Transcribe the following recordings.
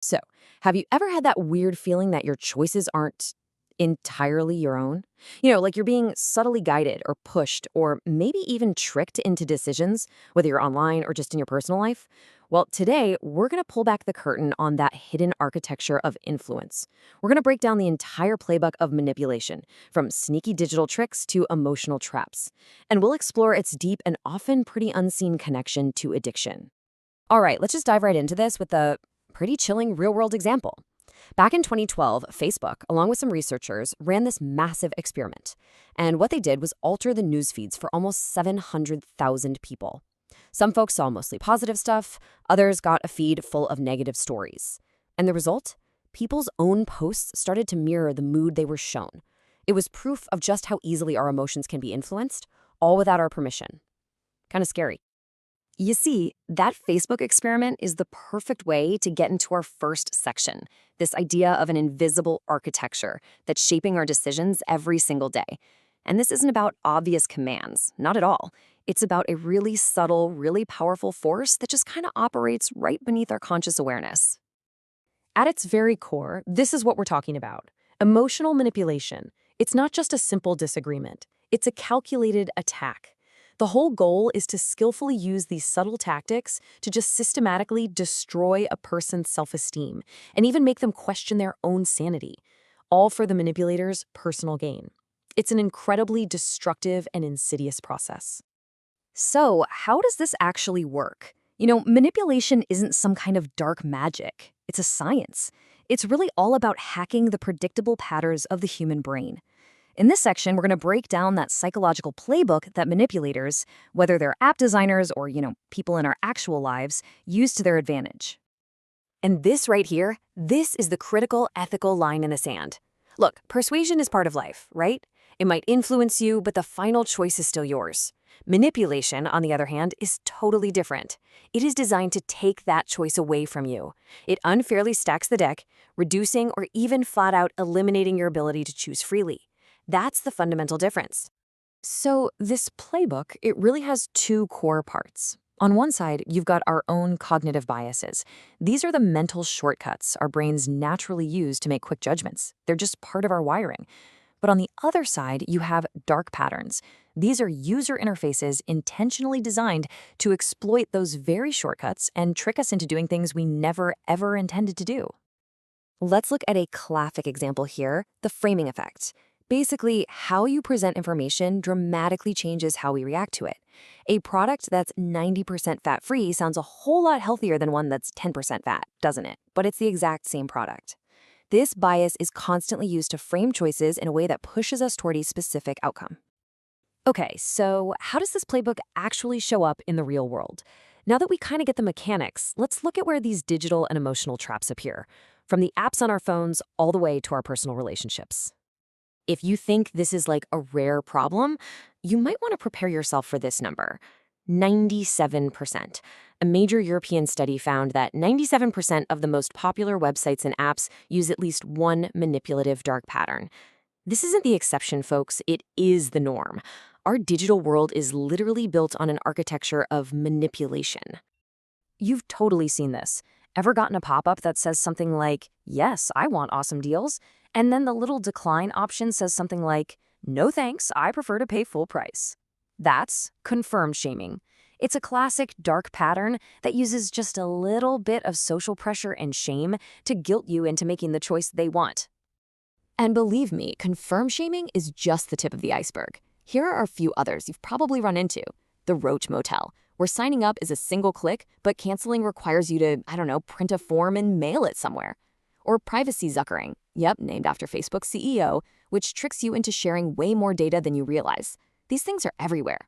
So, have you ever had that weird feeling that your choices aren't entirely your own? Like you're being subtly guided or pushed or maybe even tricked into decisions, whether you're online or just in your personal life? Well, today we're going to pull back the curtain on that hidden architecture of influence. We're going to break down the entire playbook of manipulation, from sneaky digital tricks to emotional traps. And we'll explore its deep and often pretty unseen connection to addiction. All right, let's just dive right into this with a pretty chilling real-world example. Back in 2012, Facebook, along with some researchers, ran this massive experiment. And what they did was alter the news feeds for almost 700,000 people. Some folks saw mostly positive stuff, others got a feed full of negative stories. And the result? People's own posts started to mirror the mood they were shown. It was proof of just how easily our emotions can be influenced, all without our permission. Kind of scary. You see, that Facebook experiment is the perfect way to get into our first section, this idea of an invisible architecture that's shaping our decisions every single day. And this isn't about obvious commands, not at all. It's about a really subtle, really powerful force that just kind of operates right beneath our conscious awareness. At its very core, this is what we're talking about. Emotional manipulation. It's not just a simple disagreement. It's a calculated attack. The whole goal is to skillfully use these subtle tactics to just systematically destroy a person's self-esteem and even make them question their own sanity, all for the manipulator's personal gain. It's an incredibly destructive and insidious process. So, how does this actually work? Manipulation isn't some kind of dark magic. It's a science. It's really all about hacking the predictable patterns of the human brain. In this section, we're going to break down that psychological playbook that manipulators, whether they're app designers or, people in our actual lives, use to their advantage. And this right here, this is the critical ethical line in the sand. Look, persuasion is part of life, right? It might influence you, but the final choice is still yours. Manipulation, on the other hand, is totally different. It is designed to take that choice away from you. It unfairly stacks the deck, reducing or even flat out eliminating your ability to choose freely. That's the fundamental difference. So this playbook, it really has two core parts. On one side, you've got our own cognitive biases. These are the mental shortcuts our brains naturally use to make quick judgments. They're just part of our wiring. But on the other side, you have dark patterns. These are user interfaces intentionally designed to exploit those very shortcuts and trick us into doing things we never, ever intended to do. Let's look at a classic example here, the framing effect. Basically, how you present information dramatically changes how we react to it. A product that's 90% fat-free sounds a whole lot healthier than one that's 10% fat, doesn't it? But it's the exact same product. This bias is constantly used to frame choices in a way that pushes us toward a specific outcome. Okay, so how does this playbook actually show up in the real world? Now that we kind of get the mechanics, let's look at where these digital and emotional traps appear, from the apps on our phones all the way to our personal relationships. If you think this is like a rare problem, you might want to prepare yourself for this number, 97%. A major European study found that 97% of the most popular websites and apps use at least one manipulative dark pattern. This isn't the exception, folks. It is the norm. Our digital world is literally built on an architecture of manipulation. You've totally seen this. Ever gotten a pop-up that says something like, "Yes, I want awesome deals," and then the little decline option says something like, "No thanks, I prefer to pay full price"? That's confirmed shaming. It's a classic dark pattern that uses just a little bit of social pressure and shame to guilt you into making the choice they want. And believe me, confirmed shaming is just the tip of the iceberg. Here are a few others you've probably run into. The Roach Motel, where signing up is a single click, but canceling requires you to, print a form and mail it somewhere. Or privacy zuckering, yep, named after Facebook's CEO, which tricks you into sharing way more data than you realize. These things are everywhere.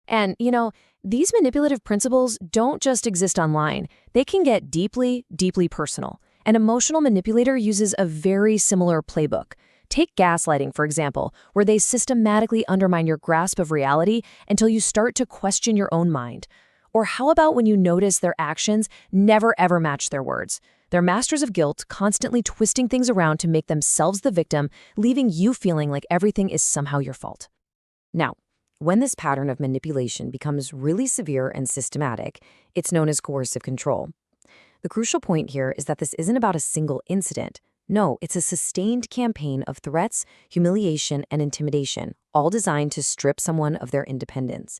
And, these manipulative principles don't just exist online. They can get deeply, deeply personal. An emotional manipulator uses a very similar playbook. Take gaslighting, for example, where they systematically undermine your grasp of reality until you start to question your own mind. Or how about when you notice their actions never ever match their words? They're masters of guilt, constantly twisting things around to make themselves the victim, leaving you feeling like everything is somehow your fault. Now, when this pattern of manipulation becomes really severe and systematic, it's known as coercive control. The crucial point here is that this isn't about a single incident. No, it's a sustained campaign of threats, humiliation, and intimidation, all designed to strip someone of their independence.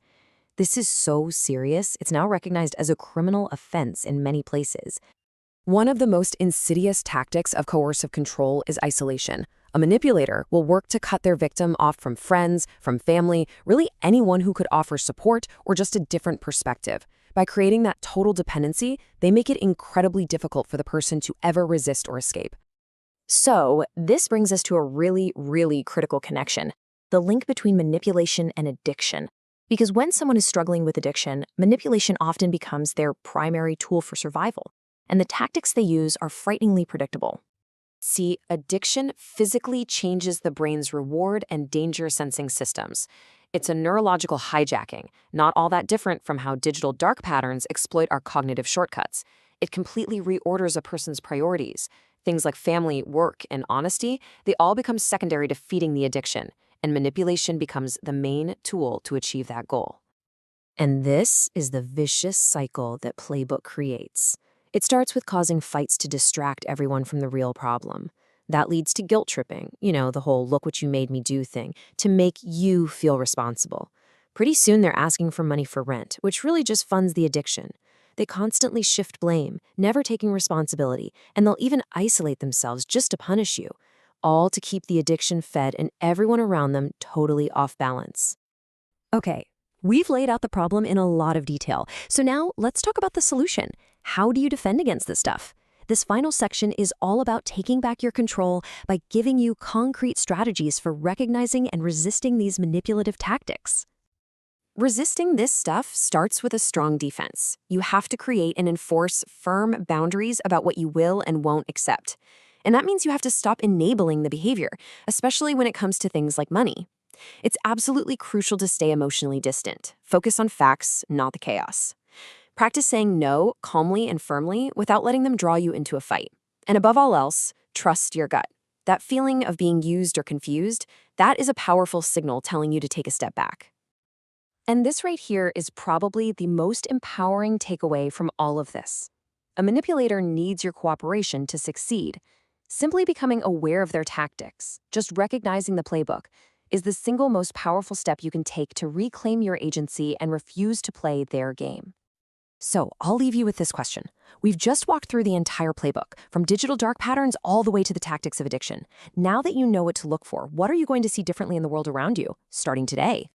This is so serious, it's now recognized as a criminal offense in many places. One of the most insidious tactics of coercive control is isolation. A manipulator will work to cut their victim off from friends, from family, really anyone who could offer support or just a different perspective. By creating that total dependency, they make it incredibly difficult for the person to ever resist or escape. So, this brings us to a really, really critical connection, the link between manipulation and addiction. Because when someone is struggling with addiction, manipulation often becomes their primary tool for survival, and the tactics they use are frighteningly predictable. See, addiction physically changes the brain's reward and danger-sensing systems. It's a neurological hijacking, not all that different from how digital dark patterns exploit our cognitive shortcuts. It completely reorders a person's priorities. Things like family, work, and honesty, they all become secondary to feeding the addiction, and manipulation becomes the main tool to achieve that goal. And this is the vicious cycle that Playbook creates. It starts with causing fights to distract everyone from the real problem. That leads to guilt tripping, the whole look what you made me do thing, to make you feel responsible. Pretty soon they're asking for money for rent, which really just funds the addiction. They constantly shift blame, never taking responsibility, and they'll even isolate themselves just to punish you, all to keep the addiction fed and everyone around them totally off balance. Okay, we've laid out the problem in a lot of detail, so now let's talk about the solution. How do you defend against this stuff? This final section is all about taking back your control by giving you concrete strategies for recognizing and resisting these manipulative tactics. Resisting this stuff starts with a strong defense. You have to create and enforce firm boundaries about what you will and won't accept. And that means you have to stop enabling the behavior, especially when it comes to things like money. It's absolutely crucial to stay emotionally distant. Focus on facts, not the chaos. Practice saying no calmly and firmly without letting them draw you into a fight. And above all else, trust your gut. That feeling of being used or confused, that is a powerful signal telling you to take a step back. And this right here is probably the most empowering takeaway from all of this. A manipulator needs your cooperation to succeed. Simply becoming aware of their tactics, just recognizing the playbook, is the single most powerful step you can take to reclaim your agency and refuse to play their game. So, I'll leave you with this question. We've just walked through the entire playbook, from digital dark patterns all the way to the tactics of addiction. Now that you know what to look for, what are you going to see differently in the world around you, starting today?